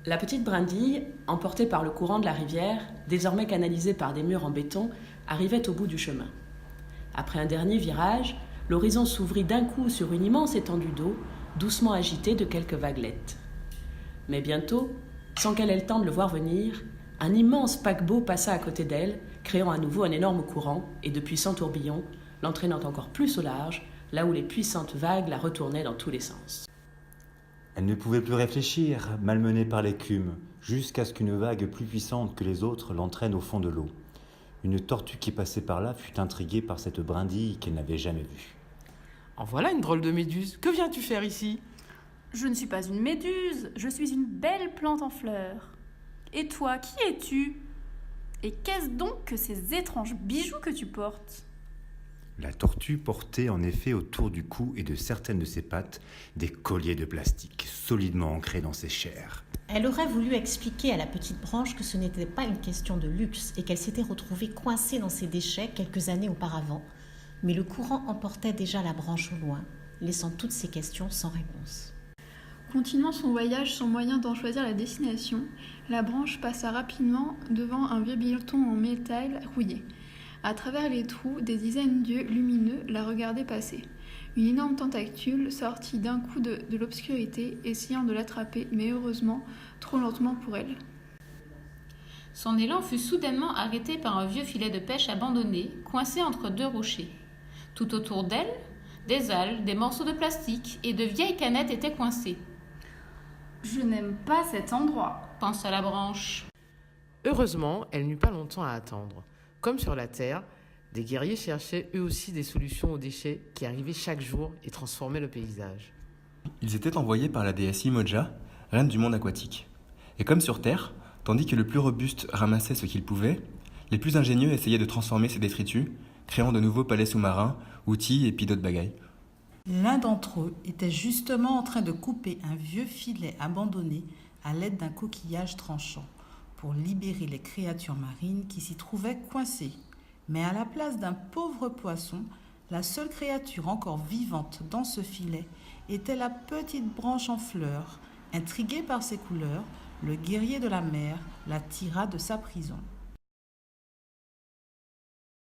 La petite brindille, emportée par le courant de la rivière, désormais canalisée par des murs en béton, arrivait au bout du chemin. Après un dernier virage, l'horizon s'ouvrit d'un coup sur une immense étendue d'eau, doucement agitée de quelques vaguelettes. Mais bientôt, sans qu'elle ait le temps de le voir venir, un immense paquebot passa à côté d'elle, créant à nouveau un énorme courant et de puissants tourbillons, l'entraînant encore plus au large, là où les puissantes vagues la retournaient dans tous les sens. Elle ne pouvait plus réfléchir, malmenée par l'écume, jusqu'à ce qu'une vague plus puissante que les autres l'entraîne au fond de l'eau. Une tortue qui passait par là fut intriguée par cette brindille qu'elle n'avait jamais vue. En voilà une drôle de méduse. Que viens-tu faire ici ? Je ne suis pas une méduse, je suis une belle plante en fleurs. Et toi, qui es-tu ? Et qu'est-ce donc que ces étranges bijoux que tu portes ? La tortue portait en effet autour du cou et de certaines de ses pattes des colliers de plastique solidement ancrés dans ses chairs. Elle aurait voulu expliquer à la petite branche que ce n'était pas une question de luxe et qu'elle s'était retrouvée coincée dans ses déchets quelques années auparavant, mais le courant emportait déjà la branche au loin, laissant toutes ces questions sans réponse. Continuant son voyage sans moyen d'en choisir la destination, la branche passa rapidement devant un vieux bâton en métal rouillé. À travers les trous, des dizaines d'yeux lumineux la regardaient passer. Une énorme tentacule sortit d'un coup de l'obscurité, essayant de l'attraper, mais heureusement, trop lentement pour elle. Son élan fut soudainement arrêté par un vieux filet de pêche abandonné, coincé entre deux rochers. Tout autour d'elle, des algues, des morceaux de plastique et de vieilles canettes étaient coincés. « Je n'aime pas cet endroit », pensa la branche. Heureusement, elle n'eut pas longtemps à attendre. Comme sur la Terre, des guerriers cherchaient eux aussi des solutions aux déchets qui arrivaient chaque jour et transformaient le paysage. Ils étaient envoyés par la déesse Imoja, reine du monde aquatique. Et comme sur Terre, tandis que le plus robuste ramassait ce qu'il pouvait, les plus ingénieux essayaient de transformer ces détritus, créant de nouveaux palais sous-marins, outils et puis d'autres bagailles. L'un d'entre eux était justement en train de couper un vieux filet abandonné à l'aide d'un coquillage tranchant pour libérer les créatures marines qui s'y trouvaient coincées. Mais à la place d'un pauvre poisson, la seule créature encore vivante dans ce filet était la petite branche en fleurs. Intrigué par ses couleurs, le guerrier de la mer la tira de sa prison.